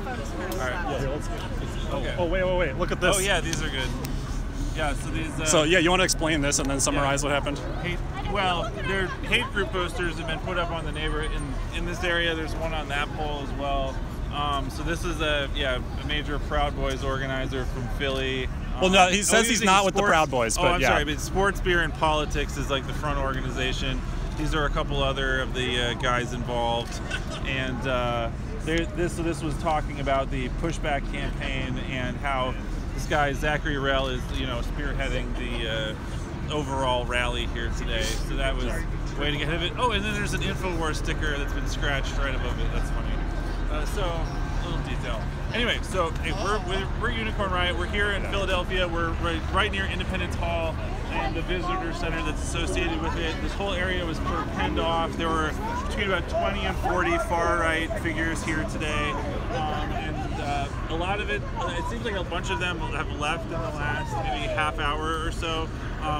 photos first. All right. Yeah, here, let's get. Okay. Oh, wait. Look at this. Oh yeah, these are good. Yeah, so these. So yeah, you want to explain this and then summarize what happened? Their hate group posters have been put up on the in this area. There's one on that pole as well. So this is a major Proud Boys organizer from Philly. Well, no, he says he's not with the Proud Boys, but I'm sorry, but Sports, Beer, and Politics is like the front organization. These are a couple other of the guys involved, and this was talking about the pushback campaign and how this guy Zachary Rell is spearheading the overall rally here today. So that was a way to get ahead of it. Oh, and then there's an InfoWars sticker that's been scratched right above it. That's funny. So a little detail. Anyway, so we're Unicorn Riot. We're here in Philadelphia. We're right near Independence Hall and the visitor center that's associated with it. This whole area was sort of pinned off. There were between about 20 and 40 far-right figures here today. A lot of it seems like a bunch of them have left in the last maybe half hour or so.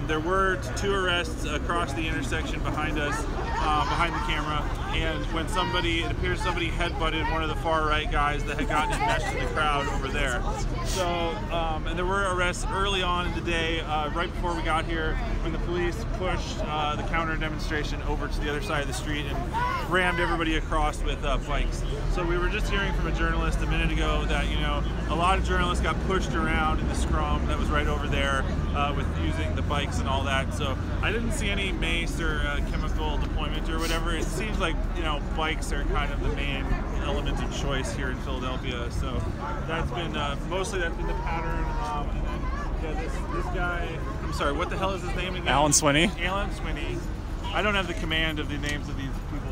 There were 2 arrests across the intersection behind us, behind the camera, and when it appears somebody headbutted one of the far-right guys that had gotten enmeshed in the crowd over there. So, and there were arrests early on in the day, right before we got here, when the police pushed the counter demonstration over to the other side of the street and rammed everybody across with bikes. So we were just hearing from a journalist a minute ago that, a lot of journalists got pushed around in the scrum that was right over there with using the bikes and all that. So I didn't see any mace or chemical deployment or whatever. It seems like, bikes are kind of the main element of choice here in Philadelphia. So that's been, mostly that's been the pattern. And then, this guy, I'm sorry, what the hell is his name again? Alan Swinney. Alan Swinney. I don't have the command of the names of these people.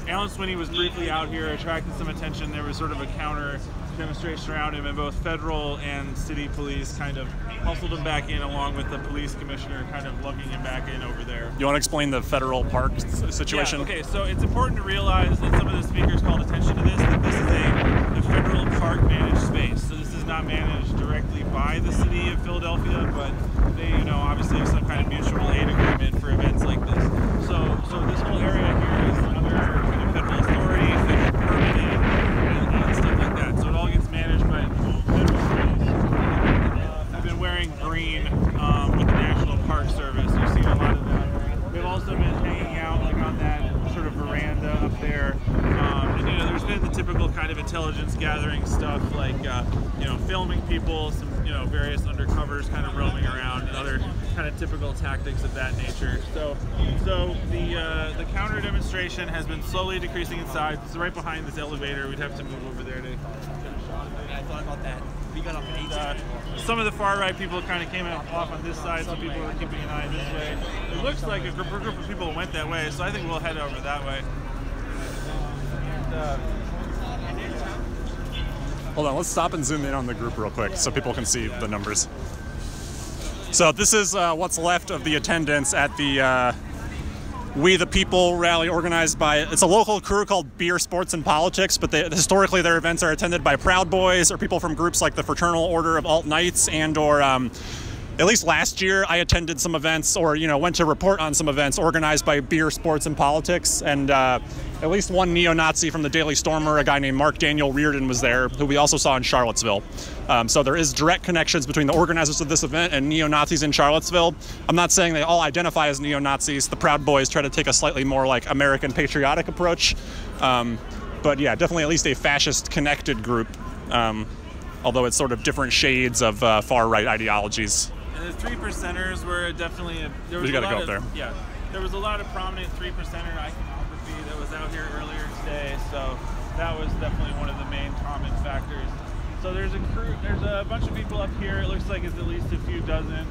Alan Swinney was briefly out here, attracted some attention. There was sort of a counter demonstration around him, and both federal and city police kind of hustled him back in, along with the police commissioner kind of lugging him back in over there. You want to explain the federal park situation? Yeah, okay, so it's important to realize that some of the speakers called attention to this, that this is a federal park managed space. So this is not managed directly by the city of Philadelphia, but they, obviously have some kind of mutual aid agreement for events like this. So this whole area here is under kind of federal authority, federal permitting, and stuff like that. So it all gets managed by federal police. I've been wearing green with the National Park Service. You've seen a lot of that. We've also been hanging out like on that sort of veranda up there. And there's been the typical kind of intelligence gathering stuff, like filming people, some various undercovers kind of roaming around, and other kind of typical tactics of that nature. So the counter demonstration has been slowly decreasing in size. It's right behind this elevator. We'd have to move over there to get a shot. I thought about that. We got off at 8. Some of the far right people kind of came off on this side. Some people were keeping an eye this way. It looks like a group of people went that way, so I think we'll head over that way. Hold on, let's stop and zoom in on the group real quick so people can see the numbers. So this is what's left of the attendance at the We the People rally organized by, it's a local crew called Beer, Sports, and Politics, but historically their events are attended by Proud Boys or people from groups like the Fraternal Order of Alt Knights, and or at least last year I attended some events or went to report on some events organized by Beer, Sports, and Politics, and at least one neo-Nazi from the Daily Stormer, a guy named Mark Daniel Reardon, was there, who we also saw in Charlottesville. So there is direct connections between the organizers of this event and neo-Nazis in Charlottesville. I'm not saying they all identify as neo-Nazis. The Proud Boys try to take a slightly more like American patriotic approach. But yeah, definitely at least a fascist connected group, although it's sort of different shades of far-right ideologies. And the 3%ers were definitely We gotta go up there. Yeah, there was a lot of prominent 3%er iconography that was out here earlier today, so that was definitely one of the main common factors. So there's a bunch of people up here. It looks like it's at least a few dozen,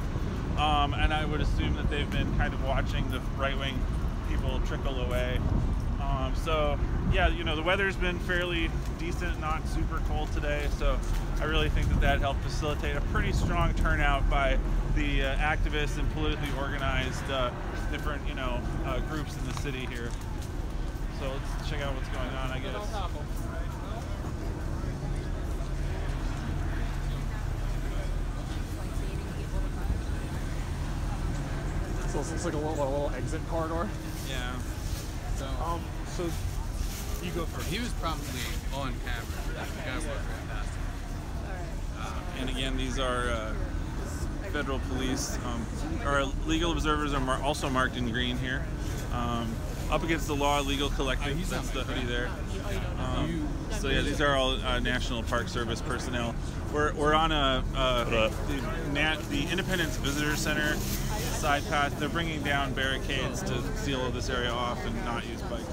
and I would assume that they've been kind of watching the right-wing people trickle away. So yeah, the weather's been fairly decent, not super cold today, so I really think that helped facilitate a pretty strong turnout by the activists and politically organized different groups in the city here. So let's check out what's going on, I guess. So it's like a little exit corridor. Yeah. So You go first. He was probably on camera. The guy walked right past him. And again, these are federal police. Our legal observers are also marked in green here. Up against the law, legal collective. That's the hoodie there. So yeah, these are all National Park Service personnel. We're on the Independence Visitor Center side path. They're bringing down barricades to seal this area off and not use bikes.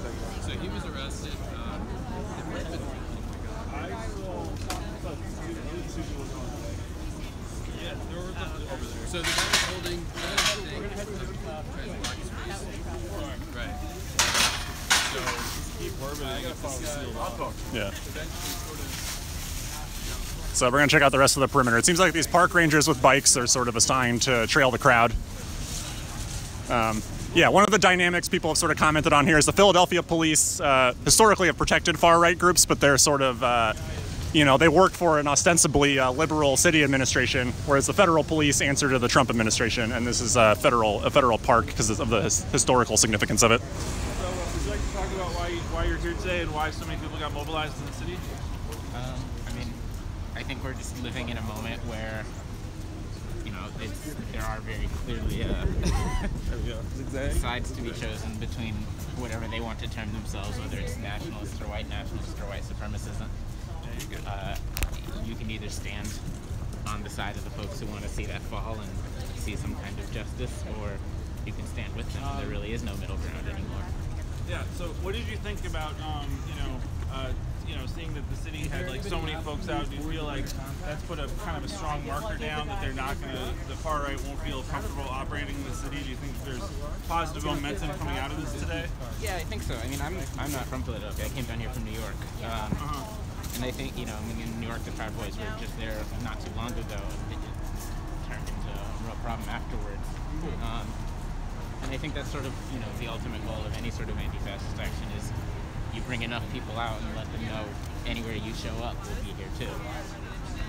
So he was arrested. So the guy was holding the thing trying to block his face. Right. So keep yeah. So we're going to check out the rest of the perimeter. It seems like these park rangers with bikes are sort of assigned to trail the crowd. Yeah, one of the dynamics people have sort of commented on here is the Philadelphia police historically have protected far-right groups, but they're sort of, you know, they work for an ostensibly liberal city administration, whereas the federal police answer to the Trump administration, and this is a federal park because of the historical significance of it. So would you like to talk about why you're here today and why so many people got mobilized in the city? I mean, I think we're just living in a moment where, you know, there are very clearly sides to be chosen between whatever they want to term themselves, whether it's nationalist or white supremacism. You can either stand on the side of the folks who want to see that fall and see some kind of justice, or you can stand with them. There really is no middle ground anymore. Yeah. So, what did you think about, seeing that the city had like so many folks out? Do you feel like that's put a kind of a strong marker down that they're not going to, the far right won't feel comfortable operating in the city? Do you think there's positive momentum coming out of this today? Yeah, I think so. I mean, I'm not from Philadelphia. I came down here from New York. And I think, you know, I mean, in New York, the Proud Boys were just there not too long ago, and it turned into a real problem afterwards. And I think that's sort of, you know, the ultimate goal of any sort of anti-fascist action is you bring enough people out and let them know anywhere you show up, we'll be here too.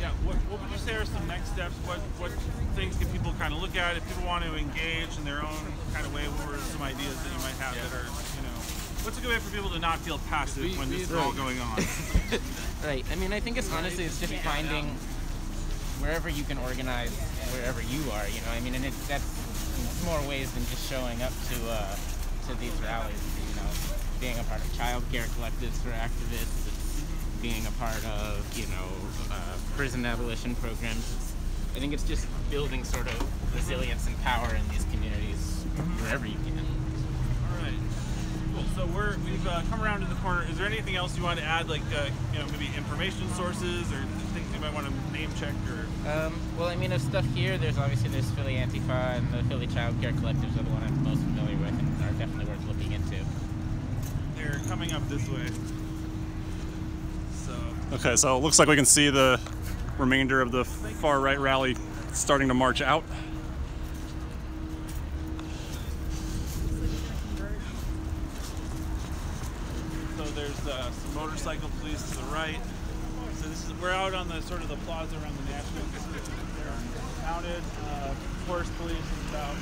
Yeah, what would you say are some next steps? What things can people kind of look at if people want to engage in their own kind of way? What are some ideas that you might have that are, you know, what's a good way for people to not feel passive when this is all going on? Right. I mean, I think it's honestly, it's just finding wherever you can organize, wherever you are, you know. I mean, and that's in more ways than just showing up to these rallies, you know, being a part of child care collectives for activists, being a part of, you know, prison abolition programs. I think it's just building sort of resilience and power in these communities wherever you can. All right. Cool. So we've come around to the corner. Is there anything else you want to add, like you know, maybe information sources or things you might want to name check or? Well, I mean, of stuff here, there's Philly Antifa and the Philly Child Care Collectives are the one I'm most familiar with and are definitely worth looking into. They're coming up this way. Okay, so it looks like we can see the remainder of the far-right rally starting to march out. So there's some motorcycle police to the right. So we're out on the sort of the plaza around the National Institute. They're mounted. Forest police is about.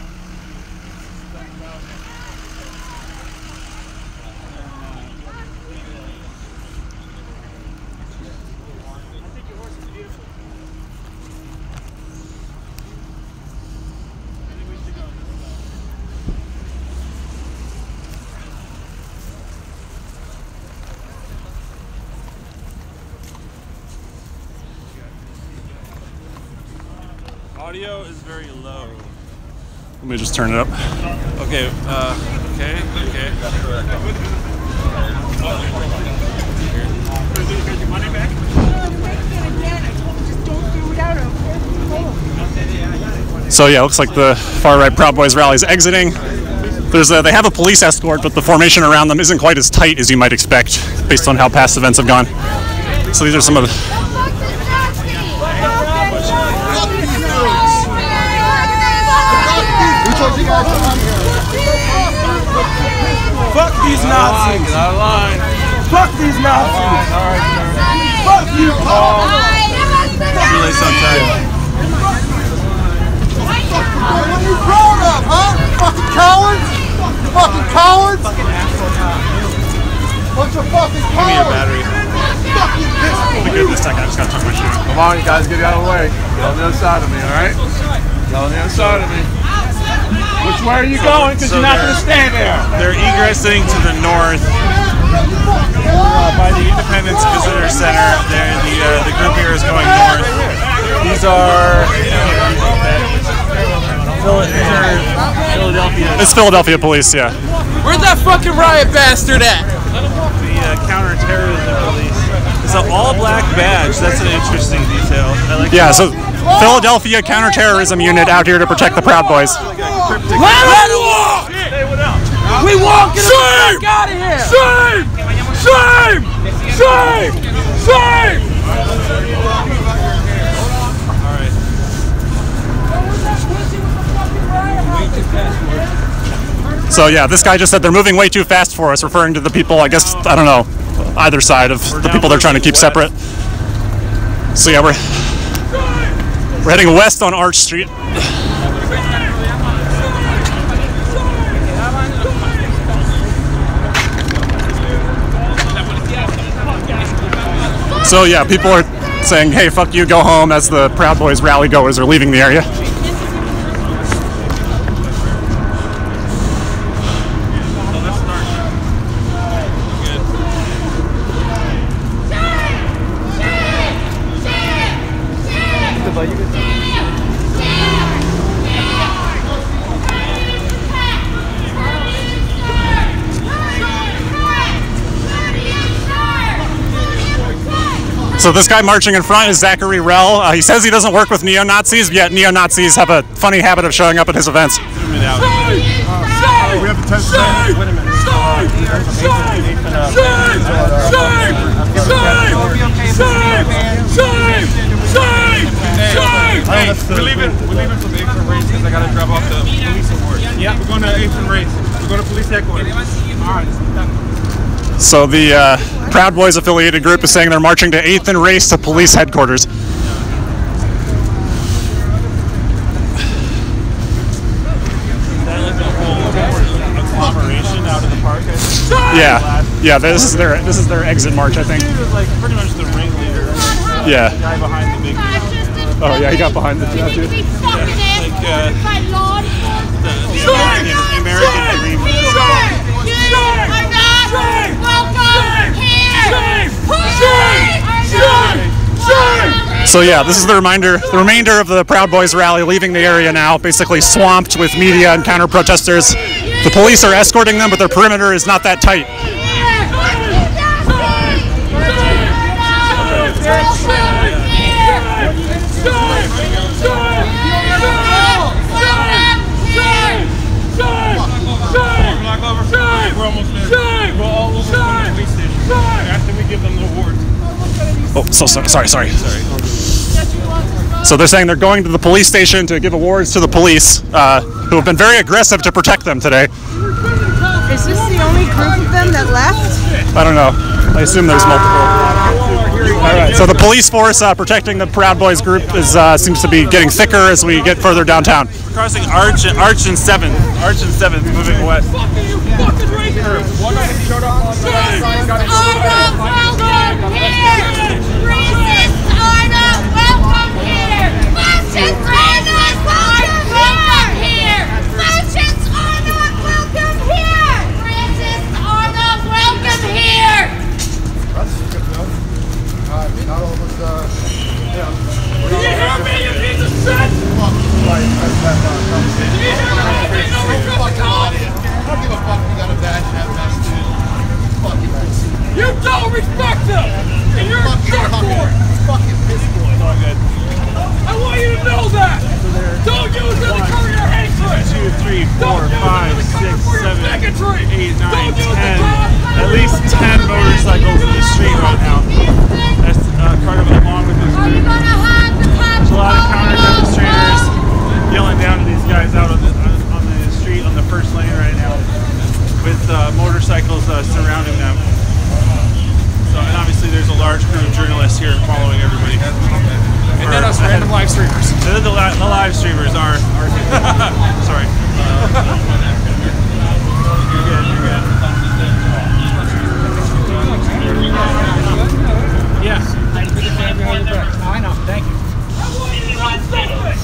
Audio is very low. Let me just turn it up. Okay, okay. So yeah, looks like the far-right Proud Boys rally is exiting. They have a police escort, but the formation around them isn't quite as tight as you might expect based on how past events have gone. So these are some of the... Fuck these Nazis! Get out of line! Fuck these Nazis! Fuck you, Paul! Really so tight. What are you proud of, huh? Fucking cowards! You fucking cowards! Bunch your fucking car. Give me your battery. Let me get this second. I just gotta tuck my shoe. Come on, you guys, get out of the way. Get on the other side of me, all right? Get on the other side of me. Which way are you going? Because you're not going to stay there. They're egressing to the north by the Independence Visitor Center. The group here is going north. These are Philadelphia. It's Philadelphia police, yeah. Where's that fucking riot bastard at? The counterterrorism police. It's an all-black badge. That's an interesting detail. I like Yeah, so Philadelphia counterterrorism unit out here to protect the Proud Boys. Let it walk! We walking the fuck out of here! Shame! Shame! Shame! Shame! So yeah, this guy just said they're moving way too fast for us, referring to the people, I guess, I don't know, either side of the people they're trying to keep separate. So yeah, we're heading west on Arch Street. So yeah, people are saying, hey, fuck you, go home, as the Proud Boys rally goers are leaving the area. So this guy marching in front is Zachary Rell. He says he doesn't work with neo-Nazis, yet neo-Nazis have a funny habit of showing up at his events. We have a test. Wait a minute. We're leaving from 8th and Race because I got to drop off the police award. Yeah, we're going to 8th and Race. We're going to police headquarters. All right. So the Proud Boys affiliated group is saying they're marching to 8th and Race to police headquarters. agglomeration out of the park. Yeah. This is their exit march, I think. He was like pretty much the ringleader. Yeah. The guy behind the big. Oh yeah, he got behind the tattoo. The American dream. So yeah, this is the remainder of the Proud Boys rally leaving the area now, basically swamped with media and counter-protesters. The police are escorting them, but their perimeter is not that tight. We're almost there. We're all over the police station. After we give them the awards. Oh, sorry. So they're saying they're going to the police station to give awards to the police, who have been very aggressive to protect them today. Is this the only group of them that left? I don't know. I assume there's multiple. All right. So the police force protecting the Proud Boys group seems to be getting thicker as we get further downtown. We're crossing Arch and 7th. Arch and 7th, moving west. You don't respect them! And you're a jerk for it! Fucking piss boy. It's all good. I want you to know that! Don't use it to cover your hatred! 2, 3, 4, 5, 6, 7, 8, 9, 10. At least 10 motorcycles in the street right now. That's part of it along with this group. There's a lot of counter-demonstrators yelling down to these guys out on the street on the first lane right now with motorcycles surrounding them. So, and obviously there's a large crew of journalists here following everybody. And then us random live streamers. The live streamers are sorry. You're good. Yes. I know, thank you. I want you to not say this.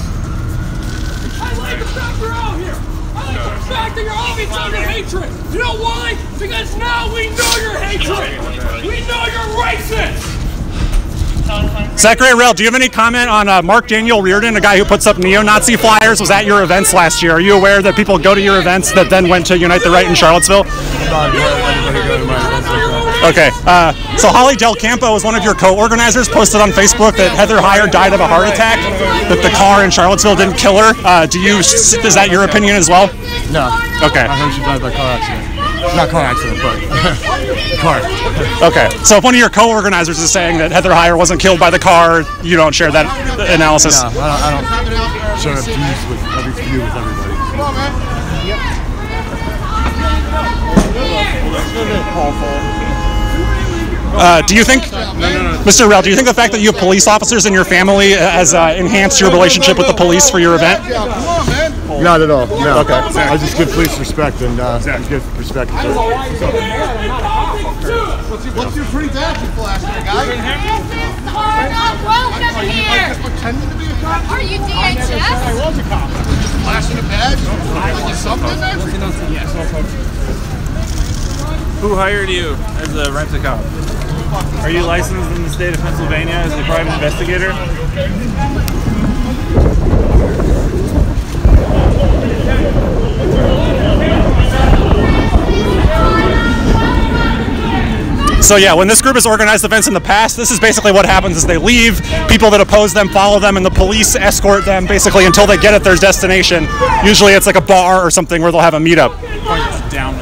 I like the fact we're out here. I like the fact that you're all each other hatred. You know why? Because now we know you're hatred. We know you're racist. Zachary Rell, do you have any comment on Mark Daniel Reardon, a guy who puts up neo-Nazi flyers, was at your events last year? Are you aware that people go to your events that then went to Unite the Right in Charlottesville? Okay, so Holly Del Campo was one of your co-organizers, posted on Facebook that Heather Heyer died of a heart attack, that the car in Charlottesville didn't kill her. Is that your opinion as well? No. Okay. I heard she died by car accident. Not car accident, but car. Okay, so if one of your co-organizers is saying that Heather Heyer wasn't killed by the car, you don't share that analysis? No, I don't share views with everybody. Come on, man. Do you think, Mr. Rell, do you think the fact that you have police officers in your family has enhanced your relationship with the police for your event? Not at all. No. Okay. I just give police respect and give respect. What's your pretty badge you flashed there, guy? This are not welcome here. Pretending to be a cop? Are you DHS? I was a cop. Flashing a badge? Like you something there? Who hired you as a rent-a-cop? Are you licensed in the state of Pennsylvania as a private investigator? So yeah, when this group has organized events in the past, this is basically what happens is they leave, people that oppose them follow them, and the police escort them basically until they get at their destination. Usually it's like a bar or something where they'll have a meetup. Down.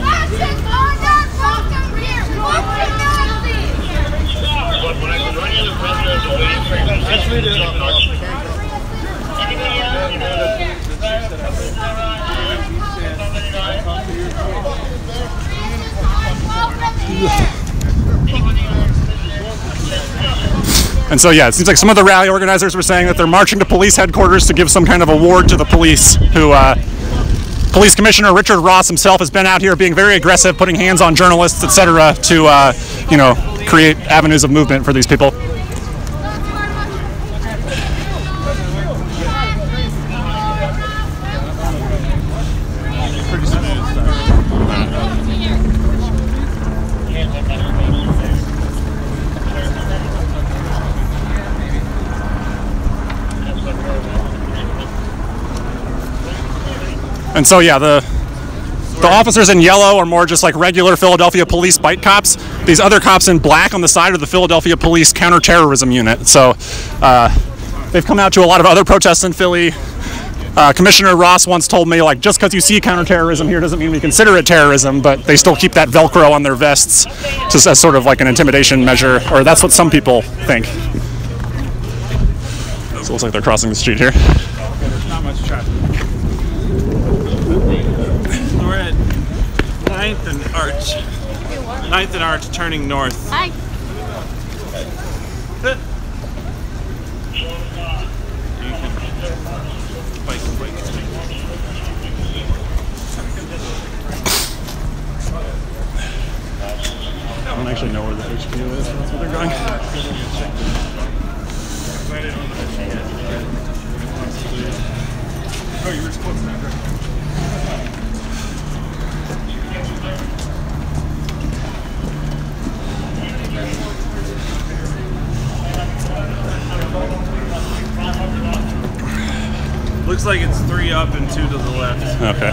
And so yeah, it seems like some of the rally organizers were saying that they're marching to police headquarters to give some kind of award to the police, who Police Commissioner Richard Ross himself has been out here being very aggressive, putting hands on journalists, etc., to create avenues of movement for these people. And so yeah, the officers in yellow are more just like regular Philadelphia police bike cops. These other cops in black on the side are the Philadelphia Police Counterterrorism Unit. So they've come out to a lot of other protests in Philly. Commissioner Ross once told me, like, just because you see counterterrorism here doesn't mean we consider it terrorism, but they still keep that Velcro on their vests just as sort of like an intimidation measure, or that's what some people think. So it looks like they're crossing the street here. There's not much traffic. We're at 9th and Arch. 9th and Arch turning north. Hi. You can bike. I don't actually know where the HQ is. That's where they're going. Oh, you were supposed to have it. Looks like it's 3 up and 2 to the left. Okay.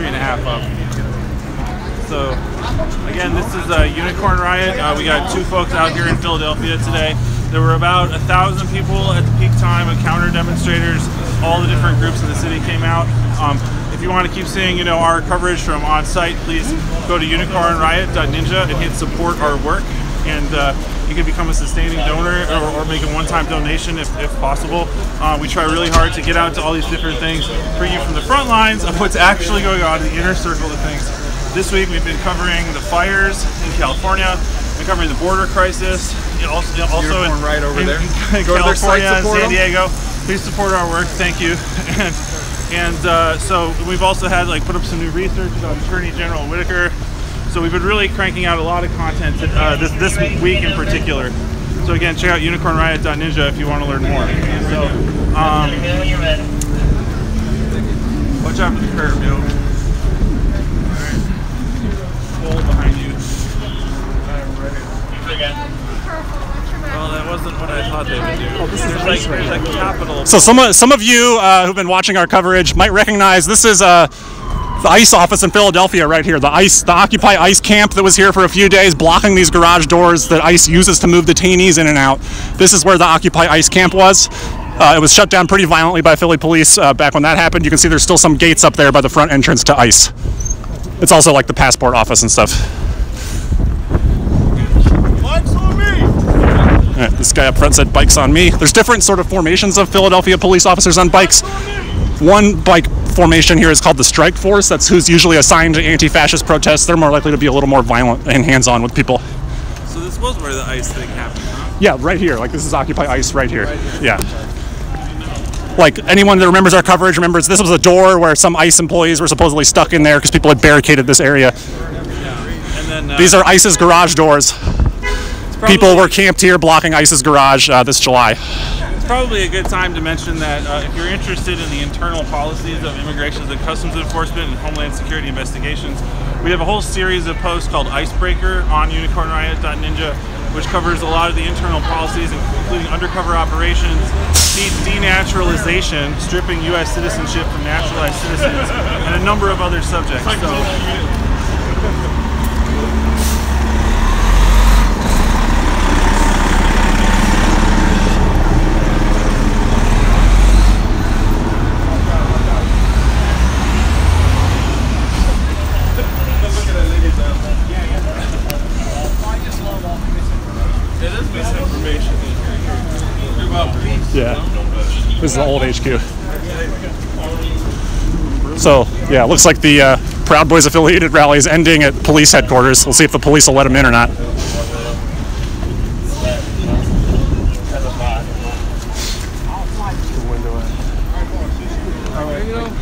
3.5 up. So, again, this is a Unicorn Riot. We got 2 folks out here in Philadelphia today. There were about 1,000 people at the peak time of counter demonstrators. All the different groups in the city came out. If you want to keep seeing, our coverage from on site, please go to unicornriot.ninja and hit support our work. And you can become a sustaining donor or make a one-time donation if possible. We try really hard to get out to all these different things, bring you from the front lines of what's actually going on in the inner circle of things. This week we've been covering the fires in California, we've been covering the border crisis, also right over there. in California and San Diego. Please support our work, thank you. And so we've also had put up some new research about Attorney General Whitaker. So we've been really cranking out a lot of content this week in particular. So again, check out unicornriot.ninja if you want to learn more. So, watch out for the curb, yo. Hole behind you. Well, that wasn't what I thought they would do. Oh, this is there's a capital. So some of you who've been watching our coverage might recognize this is the ICE office in Philadelphia right here. The Occupy ICE camp that was here for a few days, blocking these garage doors that ICE uses to move detainees in and out. This is where the Occupy ICE camp was. It was shut down pretty violently by Philly police back when that happened. You can see there's still some gates up there by the front entrance to ICE. It's also like the passport office and stuff. Bike's on me! All right, this guy up front said bikes on me. There's different sort of formations of Philadelphia police officers on bikes. One bike formation here is called the strike force. That's who's usually assigned to anti-fascist protests. They're more likely to be a little more violent and hands-on with people. So this was where the ICE thing happened, huh? Yeah, right here. Like this is Occupy ICE right here. Yeah. Like anyone that remembers our coverage remembers this was a door where some ICE employees were supposedly stuck in there because people had barricaded this area. Yeah. And then these are ICE's garage doors. People were camped here blocking ICE's garage this July. It's probably a good time to mention that if you're interested in the internal policies of immigration and customs enforcement and homeland security investigations, we have a whole series of posts called Icebreaker on unicornriot.ninja, which covers a lot of the internal policies, including undercover operations, denaturalization, stripping U.S. citizenship from naturalized citizens, and a number of other subjects. Yeah, this is the old HQ. So, yeah, it looks like the Proud Boys affiliated rally is ending at police headquarters. We'll see if the police will let them in or not.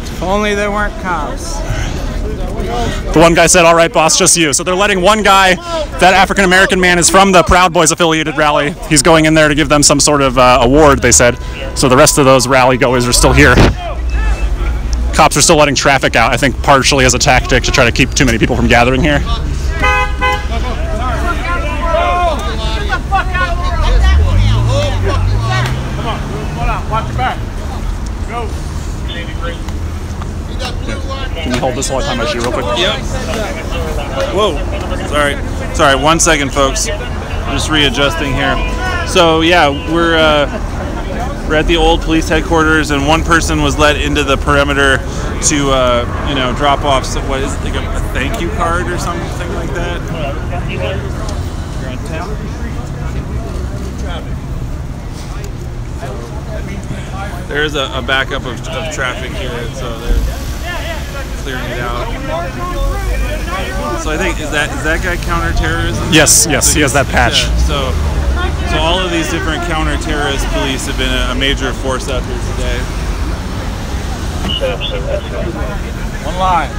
If only there weren't cops. The one guy said, "All right, boss, just you." So they're letting one guy, that African-American man is from the Proud Boys affiliated rally. He's going in there to give them some sort of award, they said. So the rest of those rally goers are still here. Cops are still letting traffic out, I think partially as a tactic to try to keep too many people from gathering here. Come on, hold on, watch your back. Go. Can you hold this whole time I shoot real quick? Yep. Whoa. Sorry. 1 second, folks. I'm just readjusting here. So yeah, we're at the old police headquarters, and one person was let into the perimeter to drop off what is it, like a thank you card or something like that. There's a backup of traffic here, so they're clearing it out. So I think is that guy counterterrorism? Yes, he has that patch. Yeah, so all of these different counter-terrorist police have been a major force out here today. One line.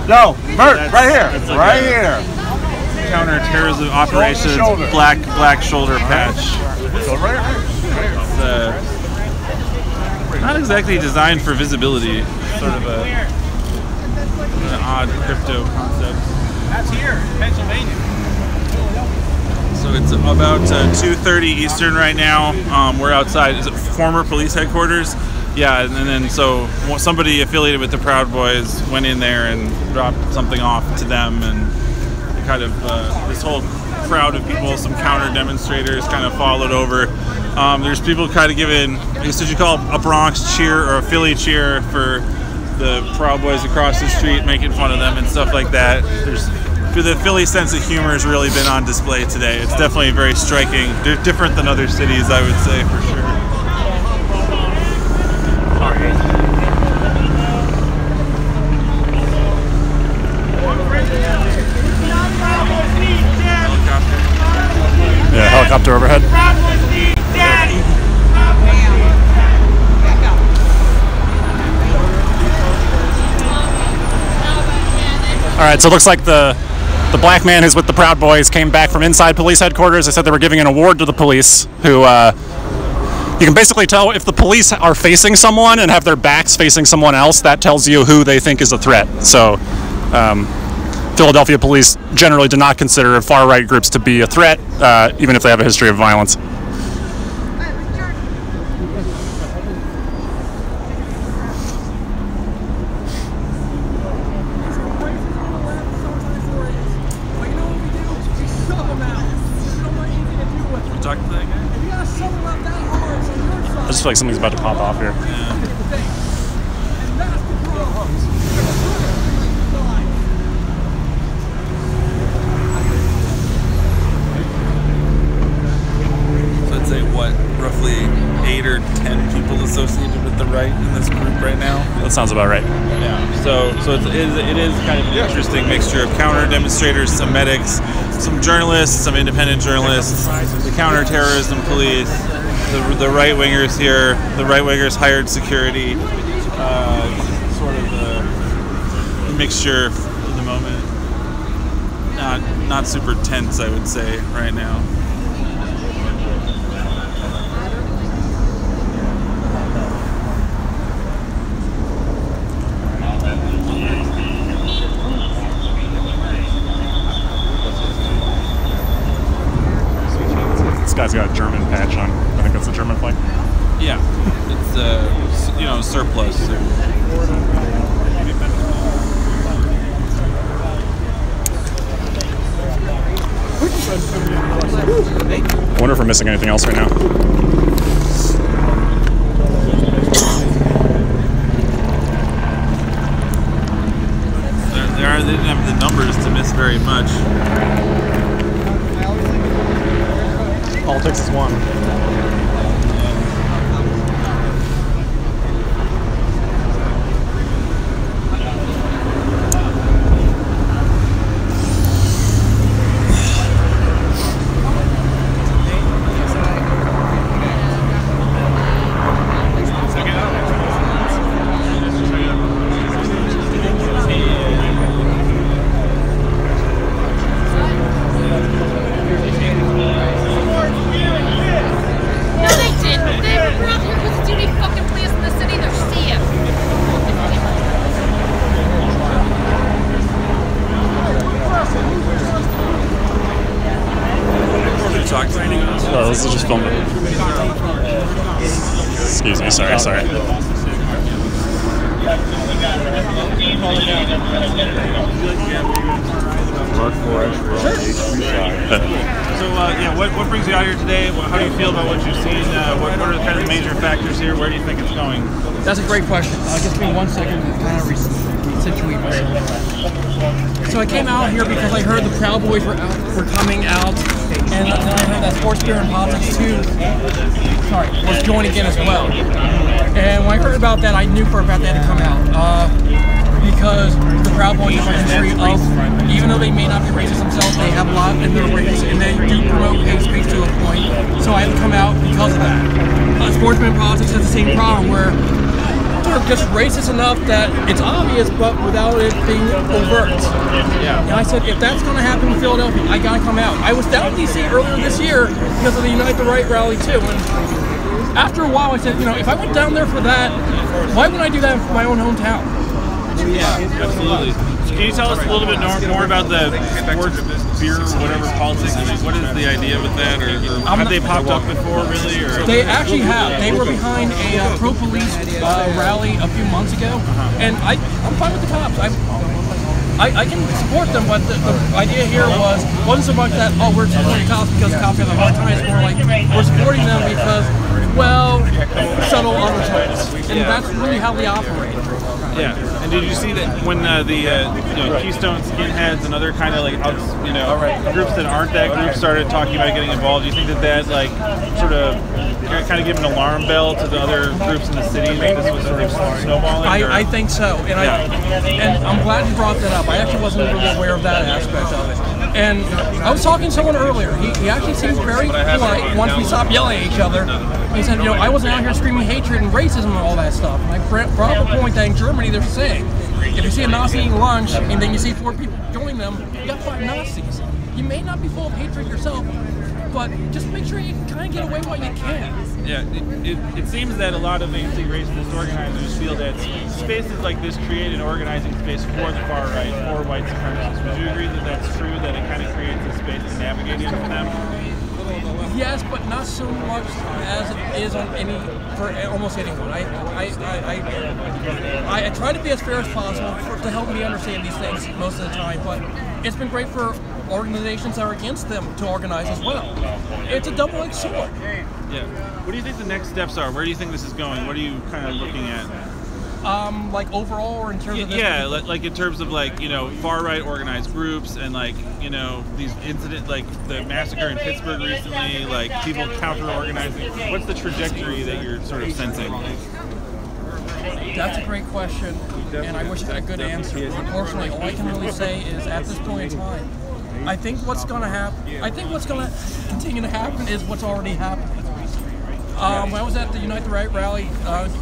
No, Mert, right here. Right here. Counter-terrorism operations, black shoulder patch. Not exactly designed for visibility. Sort of an odd crypto concept. That's here, Pennsylvania. So it's about 2:30 Eastern right now. We're outside. Is it former police headquarters? Yeah, and then so somebody affiliated with the Proud Boys went in there and dropped something off to them, and kind of this whole crowd of people, some counter demonstrators, kind of followed over. There's people kind of giving, I guess, did you call it a Bronx cheer or a Philly cheer for the Proud Boys across the street, making fun of them and stuff like that. The Philly sense of humor has really been on display today. It's definitely very striking. They're different than other cities, I would say, for sure. Yeah, helicopter overhead. All right, so it looks like the The black man who's with the Proud Boys came back from inside police headquarters. They said they were giving an award to the police, who you can basically tell if the police are facing someone and have their backs facing someone else, that tells you who they think is a threat. So Philadelphia police generally do not consider far-right groups to be a threat, even if they have a history of violence. I just feel like something's about to pop off here. So I'd say what, roughly 8 or 10 people associated with the right in this group right now? That sounds about right. Yeah. So it is kind of an interesting mixture of counter demonstrators, some medics, some journalists, some independent journalists, the counterterrorism police, the right wingers here. The right wingers hired security. Sort of the mixture for the moment. Not super tense, I would say, right now. This guy's got a German patch on. I think that's the German flag. Yeah, it's surplus. I wonder if we're missing anything else right now. They didn't have the numbers to miss very much. Politics is one. Oh, this is just filming. Excuse me, sorry. So what brings you out here today? How do you feel about what you've seen? What are kind of the major factors here? Where do you think it's going? That's a great question. Just give me 1 second to kind of situate myself. So I came out here because I heard the Proud Boys were coming out, and then I heard that Sports Beer and Politics 2 was joining in as well. And when I heard about that, I knew for a fact they had to come out. Because the Proud Boys have a history of, even though they may not be racist themselves, they have a lot in their race, and they do promote hate speech to a point. So I had to come out because of that. Sportsman Politics has the same problem where they're just racist enough that it's obvious, but without it being overt. Yeah. And I said, if that's going to happen in Philadelphia, I got to come out. I was down in D.C. earlier this year because of the Unite the Right rally too. And after a while, I said, if I went down there for that, why wouldn't I do that in my own hometown? Yeah, absolutely. So can you tell us a little bit more about the sports beer, whatever politics? What is the idea with that, or have they popped up before, really? Or? They actually have. They were behind a pro-police rally a few months ago, and I'm fine with the cops. I can support them, but the idea here wasn't so much that, we're supporting cops because cops have a hard time. It's more like we're supporting them because, subtle undertones. And that's really how they operate. Yeah. And did you see that when the Keystone Skinheads and other kind of groups that aren't that group started talking about getting involved? Do you think that sort of kind of give an alarm bell to the other groups in the city that this was sort of snowballing? I think so, and I'm glad you brought that up. I actually wasn't really aware of that aspect of it. And I was talking to someone earlier. He actually seemed very polite once we stopped yelling at each other. He said, I wasn't out here screaming hatred and racism and all that stuff. And I brought up a point that in Germany they're saying If you see a Nazi eating lunch and then you see 4 people join them, you got 5 Nazis. You may not be full of hatred yourself, but just make sure you kind of get away while you can. Yeah, it seems that a lot of anti-racist organizers feel that spaces like this create an organizing space for the far right, for white supremacists. Would you agree that that's true, that it kind of creates a space to navigate in for them? Yes, but not so much as it is on for almost anyone. I try to be as fair as possible to help me understand these things most of the time, but it's been great for organizations that are against them to organize as well. It's a double-edged sword. Yeah. What do you think the next steps are? Where do you think this is going? What are you kind of looking at? Like overall, or in terms of this? Yeah, like in terms of like, you know, far right organized groups and like, you know, these incidents like the massacre in Pittsburgh recently, like people counter organizing. What's the trajectory that you're sort of sensing? That's a great question, and I wish I had a good answer. Unfortunately, all I can really say is at this point in time, I think what's going to happen, I think what's going to continue to happen is what's already happening. When I was at the Unite the Right rally,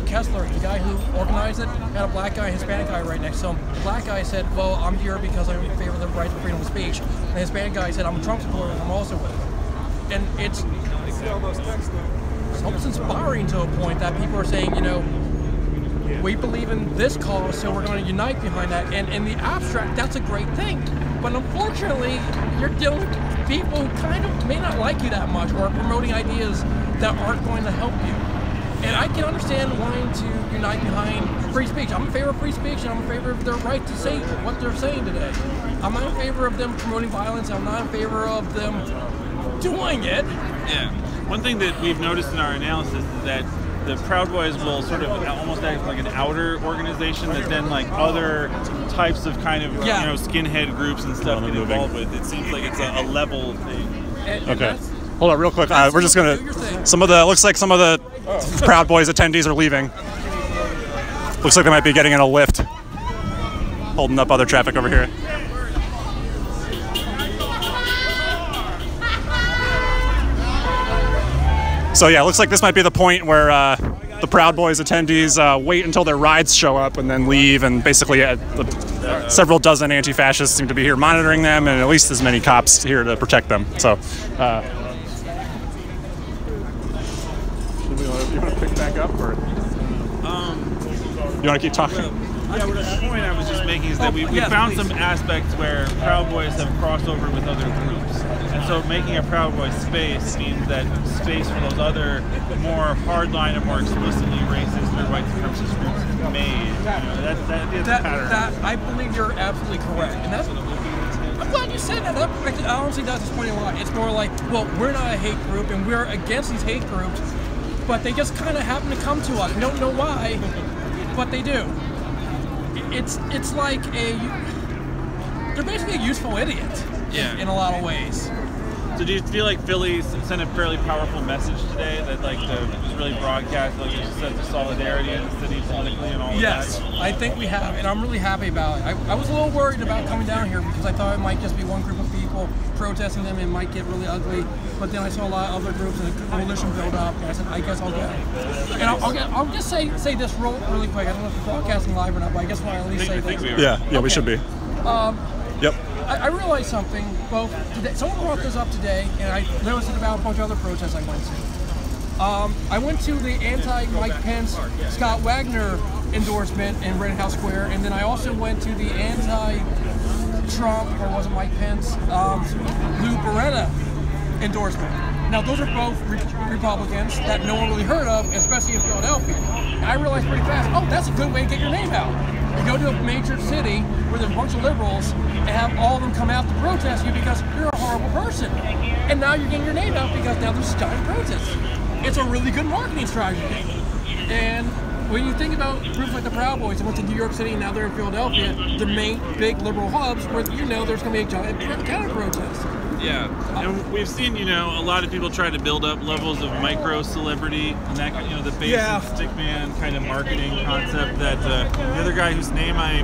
Kessler, the guy who organized it, had a black guy, Hispanic guy right next to him. The black guy said, well, I'm here because I'm in favor of the right to freedom of speech. And the Hispanic guy said, I'm a Trump supporter, and I'm also with him. And it's almost inspiring to a point that people are saying, you know, we believe in this cause, so we're going to unite behind that. And in the abstract, that's a great thing. But unfortunately, you're dealing with people who kind of may not like you that much, or promoting ideas that aren't going to help you. And I can understand wanting to unite behind free speech. I'm in favor of free speech, and I'm in favor of their right to say what they're saying today. I'm not in favor of them promoting violence. I'm not in favor of them doing it. Yeah. One thing that we've noticed in our analysis is that the Proud Boys will sort of almost act like an outer organization that then like other types of kind of, you know, skinhead groups and stuff get involved with. It seems like it's a level thing. Okay. Hold on real quick. We're just going to, looks like some of the Proud Boys attendees are leaving. Looks like they might be getting in a lift. Holding up other traffic over here. So yeah, it looks like this might be the point where the Proud Boys attendees wait until their rides show up and then leave, and basically several dozen anti-fascists seem to be here monitoring them, and at least as many cops here to protect them. So, you want to pick back up, or you want to keep talking? Yeah, well, the point I was just making is that we found some aspects where Proud Boys have crossed over with other groups. And so making a Proud Boys space means that space for those other more hardline and more explicitly racist or white supremacist groups is made. You know, that is a pattern. I believe you're absolutely correct. And that's, I'm glad you said that. I honestly that's disappointing a lot. It's more like, well, we're not a hate group and we're against these hate groups, but they just kind of happen to come to us. We don't know why, but they do. It's like they're basically a useful idiot in a lot of ways. So do you feel like Philly sent a fairly powerful message today that like was really broadcast, like a sense of solidarity in the city politically and all of that? Yes, I think we have, and I'm really happy about it. I was a little worried about coming down here because I thought it might just be one group of people protesting them and it might get really ugly. But then I saw a lot of other groups and a coalition build up, and I said, I guess I'll go. And I'll just say this really quick. I don't know if we're broadcasting live or not, but I guess I'll at least say this. Yeah, we should be. Yep. I realized something. Well, today, someone brought this up today, and I noticed it about a bunch of other protests I went to. I went to the anti-Mike Pence, Scott Wagner endorsement in Red House Square, and then I also went to the anti-Trump, or was it Mike Pence, Lou Beretta endorsement. Now, those are both Republicans that no one really heard of, especially in Philadelphia. And I realized pretty fast, oh, that's a good way to get your name out. You go to a major city where there's a bunch of liberals and have all of them come out to protest you because you're a horrible person. And now you're getting your name out because now there's giant protests. It's a really good marketing strategy. And when you think about groups like the Proud Boys, they went to New York City and now they're in Philadelphia, the main big liberal hubs where you know there's going to be a giant counter-protest. Yeah, and we've seen, you know, a lot of people try to build up levels of micro-celebrity and that, you know, the base and stickman kind of marketing concept that the other guy whose name I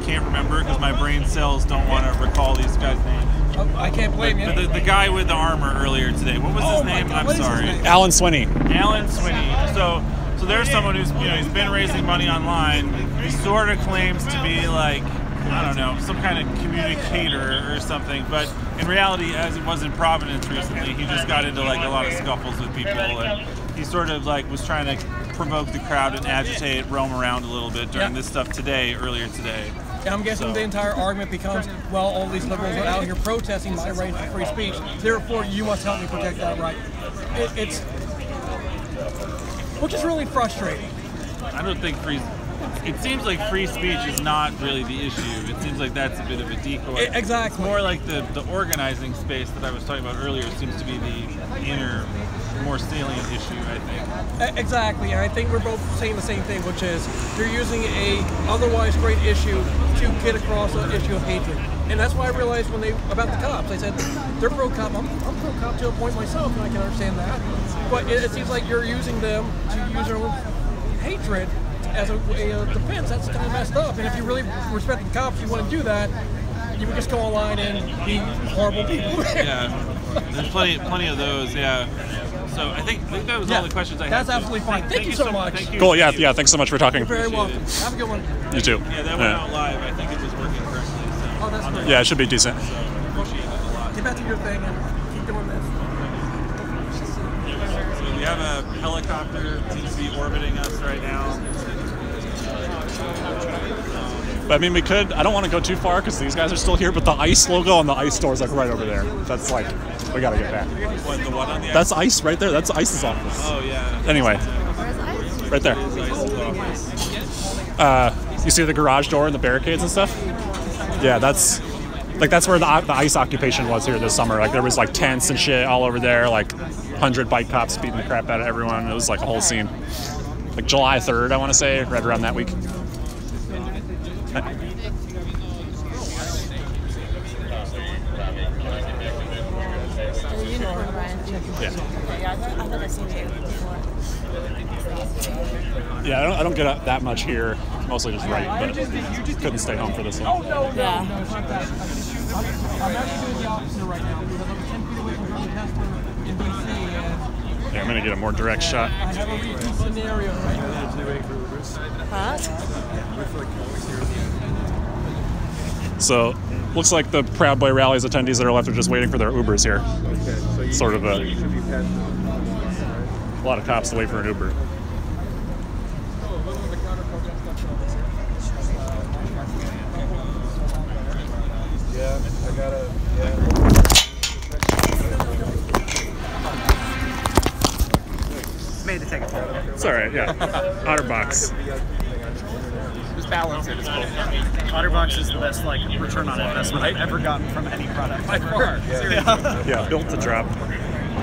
can't remember because my brain cells don't want to recall these guys' names. Oh, I can't blame you. The guy with the armor earlier today, what was his name? I'm sorry. Alan Swinney. Alan Swinney. So So there's someone who's, he's been raising money online. He sort of claims to be like, I don't know, some kind of communicator or something, but in reality, as it was in Providence recently, he just got into like a lot of scuffles with people, and he sort of like was trying to provoke the crowd and agitate, roam around a little bit during this stuff earlier today. I'm guessing the entire argument becomes, well, all these liberals are out here protesting my right to free speech, therefore you must help me protect that right. Which is really frustrating. I don't think it seems like free speech is not really the issue. It seems like that's a bit of a decoy. Exactly. It's more like the organizing space that I was talking about earlier seems to be the inner, more salient issue, I think. Exactly, and I think we're both saying the same thing, which is they're using a otherwise great issue to get across an issue of hatred. And that's why I realized about the cops, I said, they're pro-cop, I'm pro-cop to a point myself, and I can understand that. But it seems like you're using them to use their own hatred as a defense. That's kind of messed up. And if you really respect the cops, you want to do that, you would just go online and be horrible people. Yeah, there's plenty of those. Yeah. So I think that was all the questions I had. That's absolutely fine. Thank you so much. Thank you. Cool. Yeah. Thanks so much for talking. You're very welcome. Have a good one. You too. Yeah, that went out live. I think it was working correctly. So. Oh, that's great. Yeah, it should be decent. So appreciate it a lot. Get back to your thing and keep doing this. So we have a helicopter seems to be orbiting us right now. But I mean, I don't want to go too far because these guys are still here, but the ICE logo on the ICE store is like right over there. That's like, we gotta get back. What, the one on the That's ICE right there. That's ICE's office. Oh, yeah. Anyway. Right there. You see the garage door and the barricades and stuff? Yeah, that's where the ICE occupation was here this summer. Like there was like tents and shit all over there, like 100 bike cops beating the crap out of everyone. It was like a whole scene. Like July 3rd, I want to say, right around that week. Yeah, I don't get up that much here. Mostly just write, but couldn't stay home for this one. Yeah. I'm actually doing the opposite right now because I'm 10 feet away from German Hester in DC. Yeah, I'm gonna get a more direct shot. I have a repeat scenario right now. Huh? So, looks like the Proud Boy rally's attendees that are left are just waiting for their Ubers here. Okay, so you Sort of a should be past lot of cops to wait for an Uber. Yeah, I gotta, Made to take a photo. It's alright, yeah. Otterbox. Just balance it. It's cool. Otterbox is the best return on investment I've ever gotten from any product. By far. Yeah. Yeah, built to drop.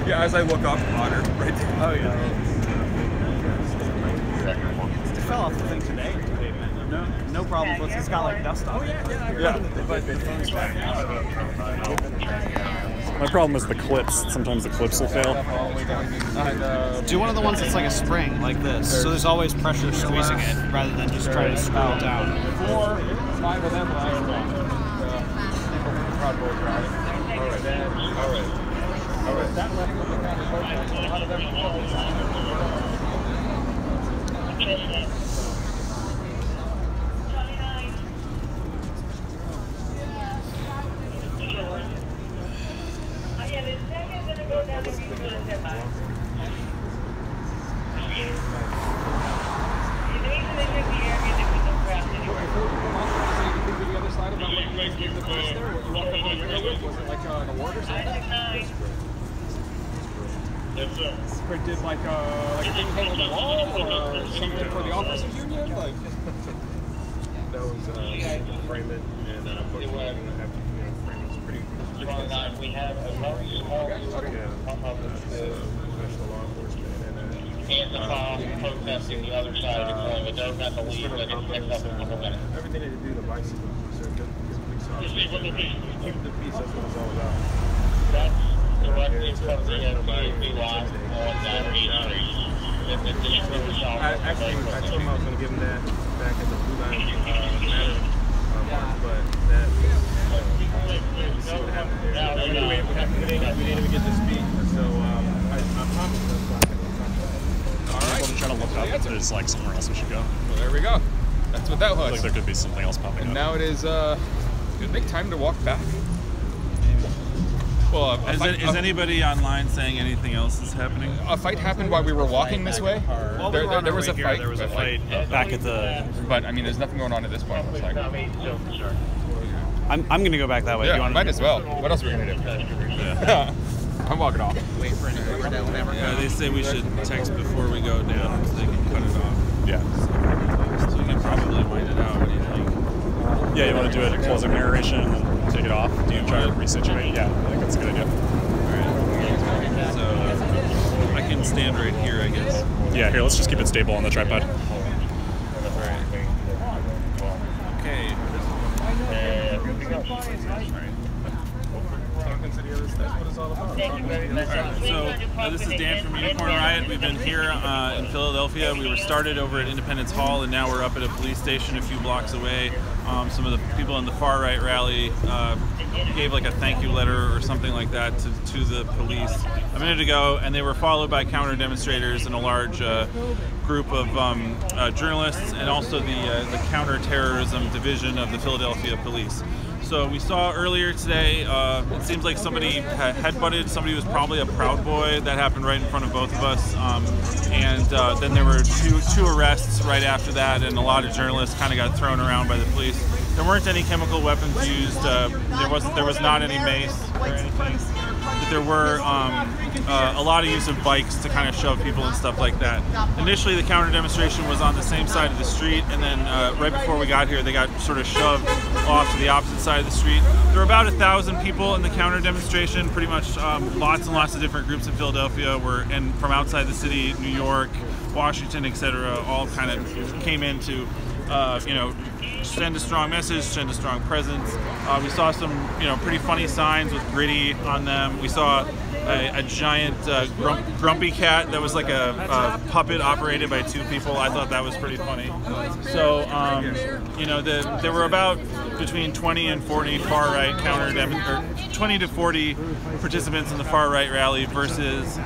Yeah, as I look off Otter, right there. Oh yeah. It fell off the thing today. No problem. But it's got dust on it. Yeah. But the phone's fine. My problem is the clips. Sometimes the clips will fail. Do one of the ones that's like a spring, like this. So there's always pressure squeezing it, rather than just trying to screw it down. 4, 5 of them last one. Proud Boy rally. All right. That left with the kind of protest. A lot of them. Printed like a thing hung on the wall or something for the officers union? Like that was frame it and put it in frame it. Pretty we have a very small professional law enforcement and the file protesting the other side of the coin, but don't have to leave that it picks up in a couple minutes. Everything they do to bicycle, so get police officers. Keep the peace, that's what it's all about. That's directly from the NPAP line on that Street. Actually, I told him I was going to give him that back at the Blue Line Matter march, but that we'll see what happened there. We didn't even get to speak, so I promised them. All right. gonna look up if there's like somewhere else we should go. Well, there we go. That's what that was. Like there could be something else popping up. And now it is, I think, time to walk back. Well, is anybody online saying anything else is happening? A fight happened while we were walking this way. There was a fight. There was a fight back at the. But I mean, there's nothing going on at this point. Looks like. I'm gonna go back that way. Yeah, you want might as well. What else are we gonna do? Yeah. I'm walking off. Wait for an Uber that will never Yeah, they say we should text before we go down so they can cut it off. Yeah. So we can probably wind it out. What do you think? Yeah, you want to do a closing narration and then take it off? Do you try to resituate? Yeah, I think that's a good idea. Alright. So I can stand right here, I guess. Yeah, here, let's just keep it stable on the tripod. Alright. Okay. So this is Dan from Unicorn Riot. We've been here in Philadelphia. We were started over at Independence Hall, and now we're up at a police station a few blocks away. Some of the people in the far right rally gave like a thank you letter or something like that to the police a minute ago, and they were followed by counter demonstrators and a large group of journalists, and also the counterterrorism division of the Philadelphia Police. So we saw earlier today, it seems like somebody had headbutted, somebody was probably a Proud Boy. That happened right in front of both of us. And then there were two arrests right after that, and a lot of journalists kind of got thrown around by the police. There weren't any chemical weapons used. There was not any mace or anything. But there were a lot of use of bikes to kind of shove people and stuff like that. Initially, the counter demonstration was on the same side of the street, and then right before we got here, they got sort of shoved off to the opposite side of the street. There were about 1,000 people in the counter demonstration. Pretty much lots and lots of different groups in Philadelphia and from outside the city, New York, Washington, etc. All kind of came in to, send a strong message, send a strong presence. We saw some, pretty funny signs with Gritty on them. We saw a giant grumpy cat that was like a puppet operated by two people. I thought that was pretty funny. So, there were about between 20 and 40 far-right or 20 to 40 participants in the far-right rally versus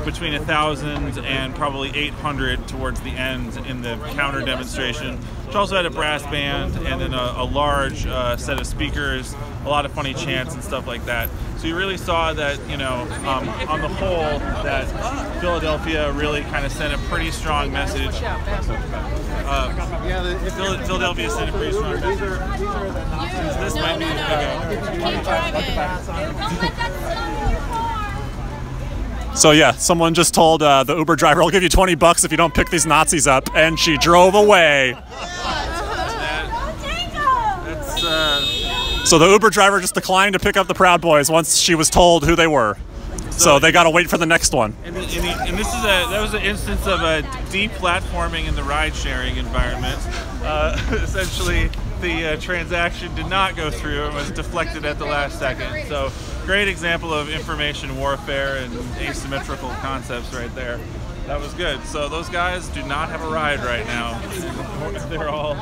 between 1,000 and probably 800 towards the end in the counter demonstration, which also had a brass band and then a large set of speakers, a lot of funny chants and stuff like that. So you really saw that, on the whole, that Philadelphia really kind of sent a pretty strong message. Philadelphia sent a pretty strong message. This might be So yeah, someone just told the Uber driver, "I'll give you $20 if you don't pick these Nazis up," and she drove away. So the Uber driver just declined to pick up the Proud Boys once she was told who they were. So they got to wait for the next one. And that was an instance of a deplatforming in the ride-sharing environment. Essentially, the transaction did not go through and was deflected at the last second. So great example of information warfare and asymmetrical concepts right there. That was good. So those guys do not have a ride right now. They're all,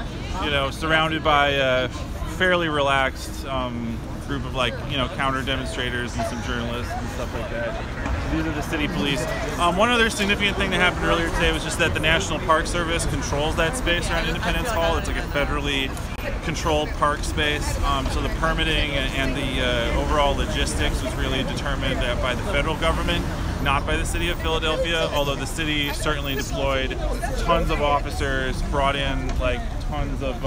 surrounded by a fairly relaxed group of counter demonstrators and some journalists and stuff like that. So these are the city police. One other significant thing that happened earlier today was just that the National Park Service controls that space around Independence Hall. It's like a federally controlled park space. So the permitting and the overall logistics was really determined by the federal government, not by the city of Philadelphia, although the city certainly deployed tons of officers, brought in tons of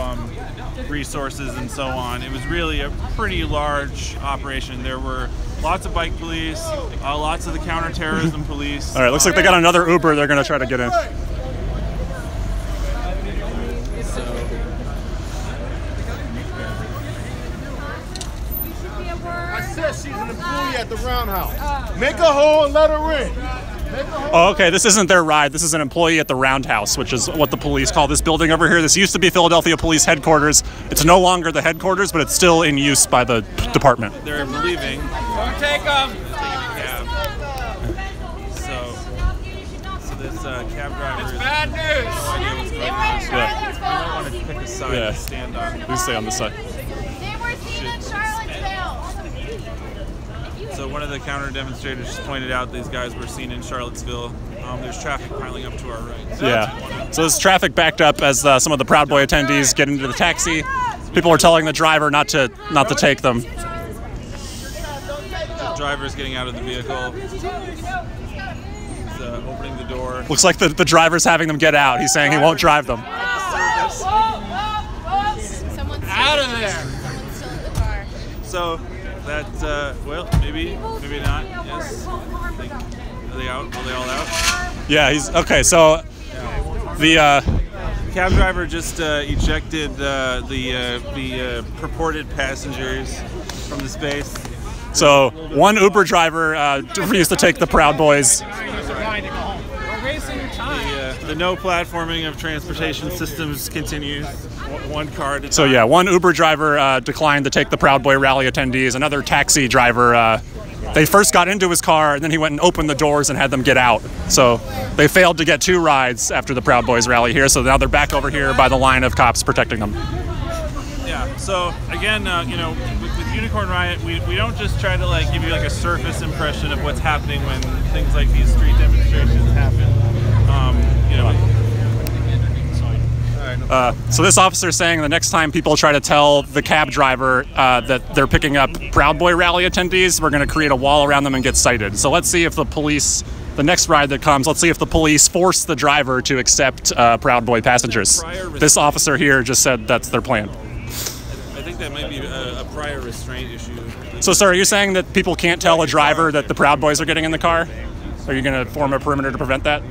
resources and so on. It was really a pretty large operation. There were lots of bike police, lots of the counterterrorism police. All right, looks like they got another Uber they're going to try to get in. I said she's an employee at the Roundhouse. Make a hole and let her in. Oh, okay, this isn't their ride. This is an employee at the Roundhouse, which is what the police call this building over here. This used to be Philadelphia Police Headquarters. It's no longer the headquarters, but it's still in use by the department. They're leaving. Don't take them. So this cab driver It's bad news. no idea what's going on. Yeah. You might want to pick a side to stand on. Please stay on this side. They were seen in Charlottesville. So one of the counter demonstrators just pointed out these guys were seen in Charlottesville. There's traffic piling up to our right. Yeah. So there's traffic backed up as some of the Proud Boy attendees get into the taxi. People are telling the driver not to take them. The driver's getting out of the vehicle. He's opening the door. Looks like the driver's having them get out. He's saying he won't drive them. Out of there! So that well, maybe not. Yes. Are they out? Are they all out? Yeah, he's okay. So the cab driver just ejected the purported passengers from the space. So one Uber driver refused to take the Proud Boys. The no platforming of transportation systems continues. One car at a time. So yeah, one Uber driver declined to take the Proud Boy rally attendees. Another taxi driver, they first got into his car and then he went and opened the doors and had them get out. So they failed to get 2 rides after the Proud Boys rally here. So now they're back over here by the line of cops protecting them. Yeah. So again, with Unicorn Riot, we don't just try to give you a surface impression of what's happening when things like these street demonstrations happen. So this officer is saying the next time people try to tell the cab driver that they're picking up Proud Boy rally attendees, we're going to create a wall around them and get cited. So let's see if the police, the next ride that comes, let's see if the police force the driver to accept Proud Boy passengers. This officer here just said that's their plan. I think that might be a prior restraint issue. So, sir, are you saying that people can't tell a driver that the Proud Boys are getting in the car? Are you going to form a perimeter to prevent that?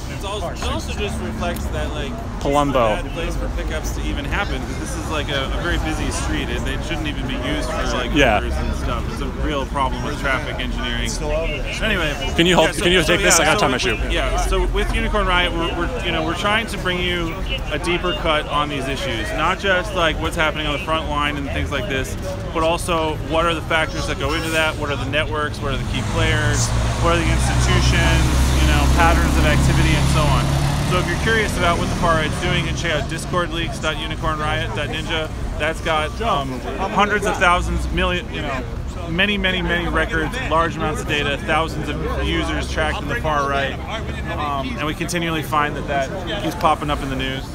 It also just reflects that Palumbo. It's a bad place for pickups to even happen, because this is a very busy street and they shouldn't even be used for Ubers and stuff. It's a real problem with traffic engineering. Anyway, can you take this? I got time issue. Yeah. So with Unicorn Riot, we're trying to bring you a deeper cut on these issues, not just what's happening on the front line and things like this, but also what are the factors that go into that? What are the networks? What are the key players? What are the institutions? Patterns of activity and so on. So if you're curious about what the far right's doing, you can check out discordleaks.unicornriot.ninja. That's got hundreds of thousands, many records, large amounts of data, thousands of users tracked in the far right, and we continually find that keeps popping up in the news.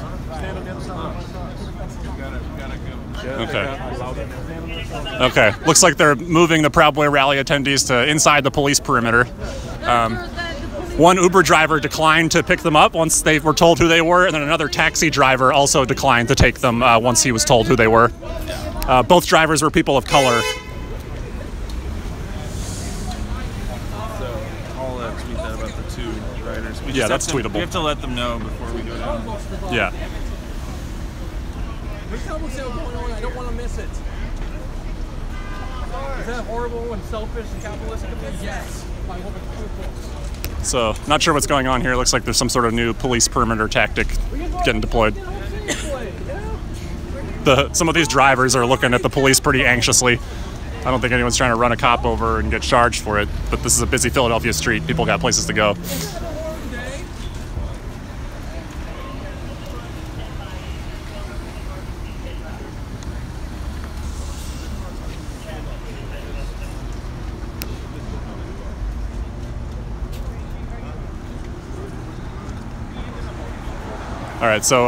Okay. Looks like they're moving the Proud Boy rally attendees to inside the police perimeter. One Uber driver declined to pick them up once they were told who they were, and then another taxi driver also declined to take them once he was told who they were. Both drivers were people of color. So I'll tweet that about the 2 riders. Yeah, that's tweetable. We have to let them know before we go down. Yeah. There's so much going on, I don't want to miss it. Is that horrible and selfish and capitalistic of me? Yes. So, not sure what's going on here. Looks like there's some sort of new police perimeter tactic getting deployed. Some of these drivers are looking at the police pretty anxiously. I don't think anyone's trying to run a cop over and get charged for it, but this is a busy Philadelphia street. People got places to go. All right, so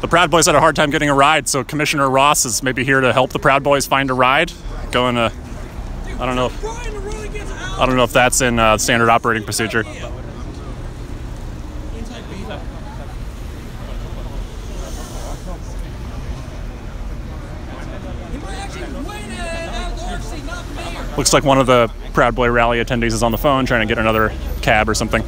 the Proud Boys had a hard time getting a ride, so Commissioner Ross is maybe here to help the Proud Boys find a ride. I don't know if that's in standard operating procedure. Looks like one of the Proud Boy rally attendees is on the phone trying to get another cab or something.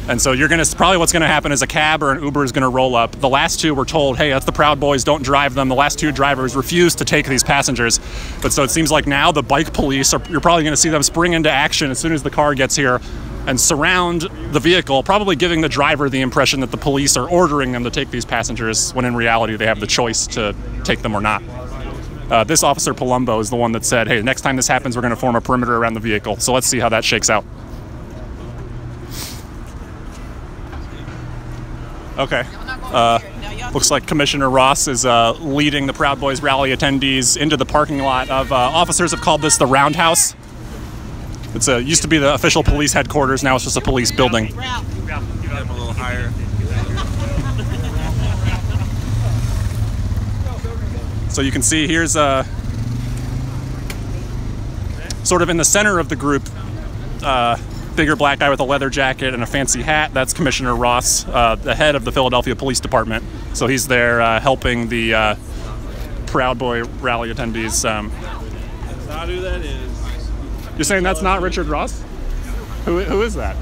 And so probably what's gonna happen is a cab or an Uber is gonna roll up. The last 2 were told, hey, that's the Proud Boys, don't drive them. The last 2 drivers refused to take these passengers. But so it seems like now the bike police, you're probably gonna see them spring into action as soon as the car gets here and surround the vehicle, probably giving the driver the impression that the police are ordering them to take these passengers, when in reality they have the choice to take them or not. This officer Palumbo is the one that said, hey, next time this happens, we're gonna form a perimeter around the vehicle. So let's see how that shakes out. Okay. Looks like Commissioner Ross is leading the Proud Boys rally attendees into the parking lot of, officers have called this the Roundhouse. It's used to be the official police headquarters. Now it's just a police building. Get him a little higher. So you can see here's sort of in the center of the group, bigger black guy with a leather jacket and a fancy hat. That's Commissioner Ross, the head of the Philadelphia Police Department. So he's there helping the Proud Boy rally attendees. That's not who that is. You're saying that's not Richard Ross? Who is that?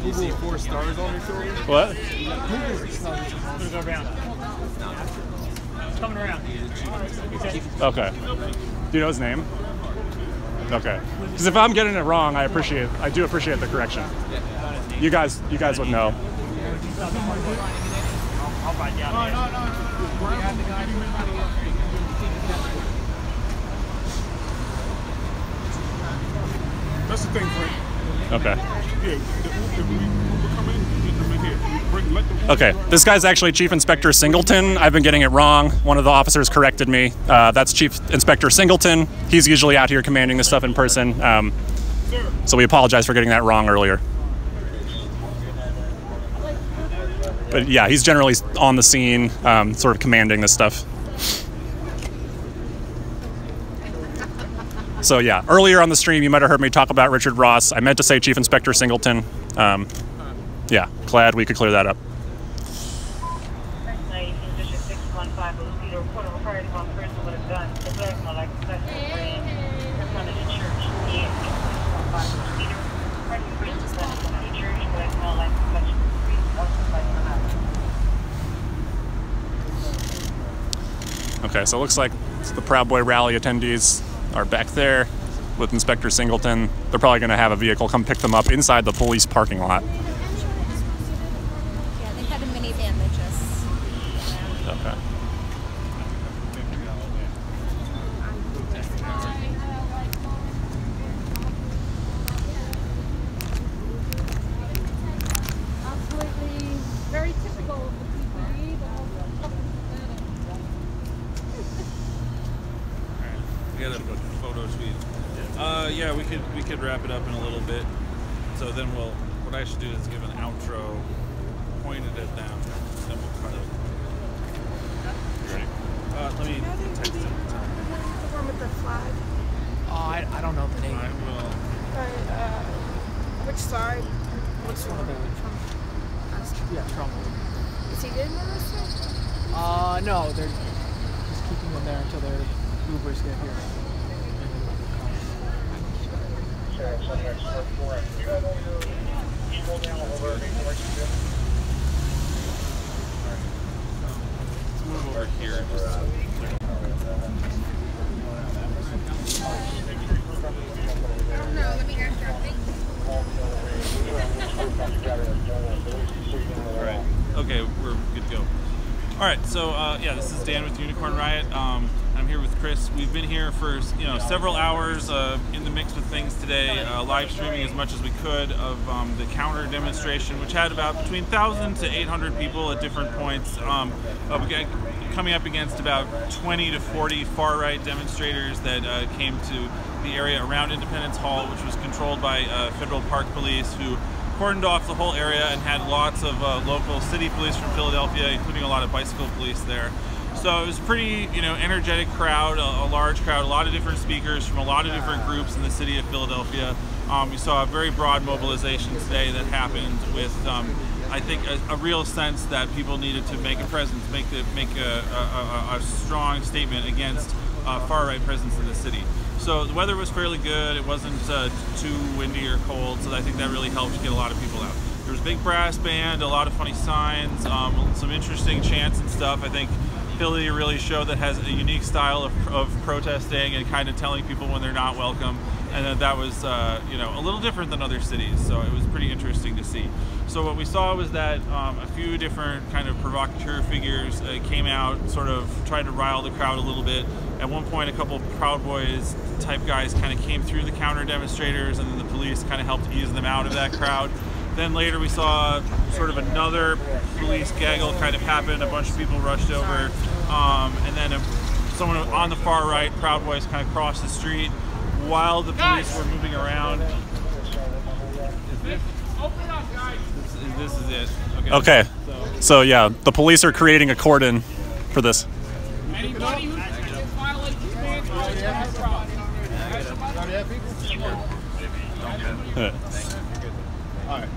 You see 4 stars on your shoulder? What? Go around. It's coming around. Okay. Do you know his name? Okay. Because if I'm getting it wrong, I do appreciate the correction. You guys would know. I'll find you out. That's the thing, Frank. Okay. Yeah, if we come in, get them in here. Let them Okay, this guy's actually Chief Inspector Singleton. I've been getting it wrong. One of the officers corrected me. That's Chief Inspector Singleton. He's usually out here commanding this stuff in person. So we apologize for getting that wrong earlier. But yeah, he's generally on the scene, sort of commanding this stuff. So yeah, earlier on the stream, you might have heard me talk about Richard Ross. I meant to say Chief Inspector Singleton. Yeah, glad we could clear that up. Okay, so it looks like the Proud Boy rally attendees are back there with Inspector Singleton. They're probably going to have a vehicle come pick them up inside the police parking lot. Yeah, they had a minivan that just... Okay. Absolutely very typical of the PPE, We got a photo tweet. Yeah, we could wrap it up in a little bit. So then what I should do is give an outro pointed at them. Then we'll cut it. You ready? Let me text him. The one with the flag. Oh, I don't know the name. I will. Which side? What's one of the Yeah, Trump. Is he in this? No, they're just keeping them there until their Ubers get here. Let's move over here. let me ask All right. Okay, we're good to go. All right. So yeah, this is Dan with Unicorn Riot. I'm here with Chris. We've been here for several hours in the mix with things today, live streaming as much as we could of the counter demonstration, which had about between 1,000 to 800 people at different points, coming up against about 20 to 40 far-right demonstrators that came to the area around Independence Hall, which was controlled by federal park police, who cordoned off the whole area and had lots of local city police from Philadelphia, including a lot of bicycle police there. So it was a pretty, energetic crowd, a large crowd, a lot of different speakers from a lot of different groups in the city of Philadelphia. We saw a very broad mobilization today that happened with, I think, a real sense that people needed to make a presence, make a strong statement against far-right presence in the city. So the weather was fairly good. It wasn't too windy or cold, so I think that really helped get a lot of people out. There was a big brass band, a lot of funny signs, some interesting chants and stuff. I think Philly really showed that has a unique style of protesting and kind of telling people when they're not welcome, and that was a little different than other cities, so it was pretty interesting to see. So what we saw was that a few different kind of provocateur figures came out, sort of tried to rile the crowd a little bit. At one point, a couple Proud Boys type guys kind of came through the counter demonstrators, and then the police kind of helped ease them out of that crowd. Then later we saw sort of another police gaggle kind of happen. A bunch of people rushed over, and then someone on the far right, Proud Boys, kind of crossed the street while the police were moving around. This is it. Okay. So yeah, the police are creating a cordon for this. Anybody who violates these man's rights has a problem. All right.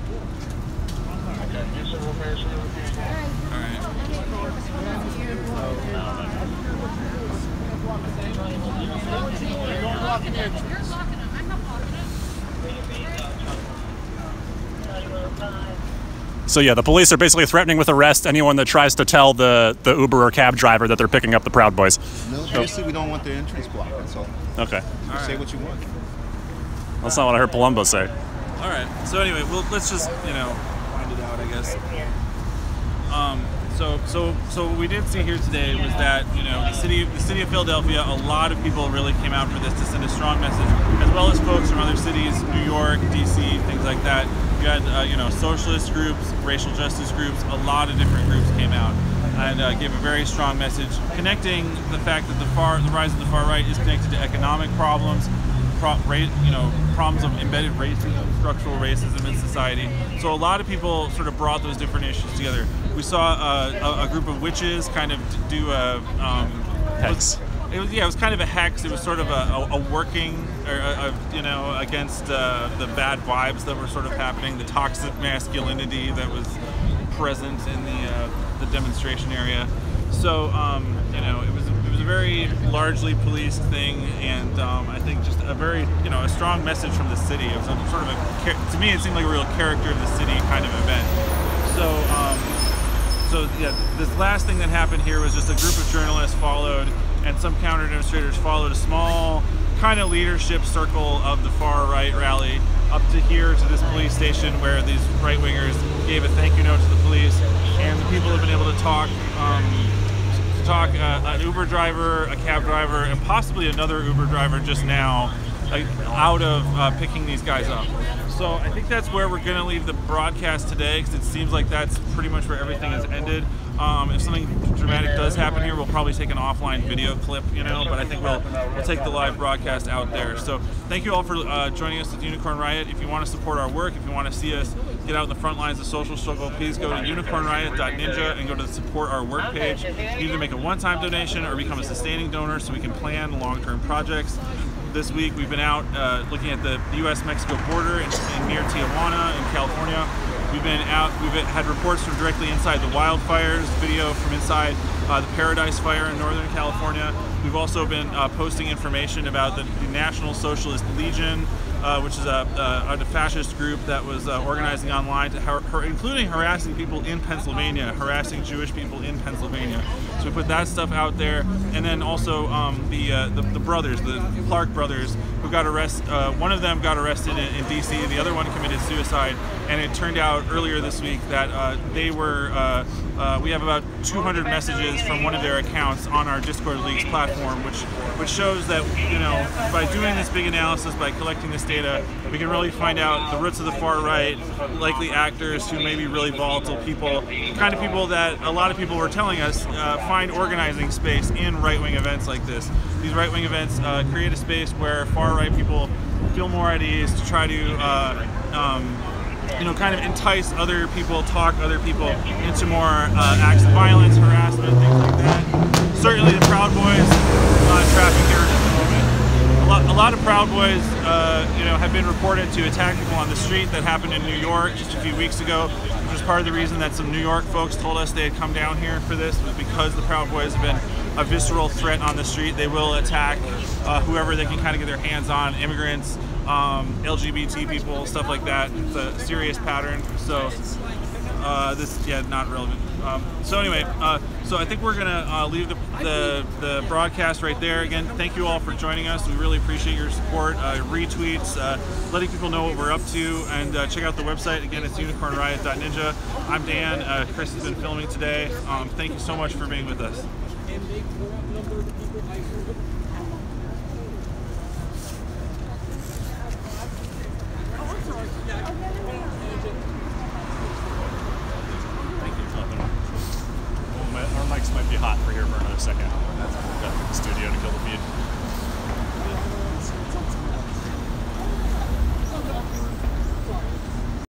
So yeah, the police are basically threatening with arrest anyone that tries to tell the Uber or cab driver that they're picking up the Proud Boys. No, basically we don't want the entrance blocked, that's all. Okay. You say what you want. That's not what I heard Palumbo say. All right. So anyway, well, let's just find it out, I guess. So what we did see here today was that the city of Philadelphia, a lot of people really came out for this to send a strong message, as well as folks from other cities, New York, DC, things like that. You had socialist groups, racial justice groups, a lot of different groups came out and gave a very strong message, connecting the fact that the rise of the far right is connected to economic problems, problems of embedded racism, structural racism in society. So a lot of people sort of brought those different issues together. We saw a group of witches kind of do a hex. It was kind of a hex. It was sort of a working, against the bad vibes that were sort of happening, the toxic masculinity that was present in the demonstration area. So it was a very largely policed thing, and I think just a very a strong message from the city. It was sort of to me it seemed like a real character of the city kind of event. So this last thing that happened here was just a group of journalists followed, and some counter demonstrators followed a small kind of leadership circle of the far right rally up to here to this police station where these right wingers gave a thank you note to the police, and the people have been able to talk an Uber driver, a cab driver, and possibly another Uber driver just now out of picking these guys up. So I think that's where we're going to leave the broadcast today, because it seems like that's pretty much where everything has ended. If something dramatic does happen here, we'll probably take an offline video clip, but I think we'll take the live broadcast out there. So thank you all for joining us at Unicorn Riot. If you want to support our work, if you want to see us get out in the front lines of social struggle, please go to unicornriot.ninja and go to the support our work page. You can either make a one-time donation or become a sustaining donor so we can plan long-term projects. This week we've been out looking at the U.S.-Mexico border in near Tijuana in California. We've had reports from directly inside the wildfires, video from inside the Paradise Fire in Northern California. We've also been posting information about the National Socialist Legion, which is a fascist group that was organizing online, including harassing people in Pennsylvania, harassing Jewish people in Pennsylvania. So we put that stuff out there, and then also the brothers, the Clark brothers, who got arrested. One of them got arrested in D.C. The other one committed suicide, and it turned out earlier this week that they were. We have about 200 messages from one of their accounts on our Discord Leaks platform, which shows that by doing this big analysis, by collecting this data, we can really find out the roots of the far right, likely actors who may be really volatile people, the kind of people that a lot of people were telling us find organizing space in right-wing events like this. These right-wing events create a space where far-right people feel more at ease to try to kind of entice other people, talk other people into more acts of violence, harassment, things like that. Certainly the Proud Boys traffic here at the moment. A lot of Proud Boys have been reported to attack people on the street. That happened in New York just a few weeks ago, which was part of the reason that some New York folks told us they had come down here for this, was because the Proud Boys have been a visceral threat on the street. They will attack whoever they can kind of get their hands on, immigrants, LGBT people, stuff like that. It's a serious pattern. So not relevant. So anyway, so I think we're gonna leave the broadcast right there. Again, thank you all for joining us. We really appreciate your support, retweets, letting people know what we're up to, and check out the website. Again, it's unicornriot.ninja. I'm Dan. Chris has been filming today. Thank you so much for being with us.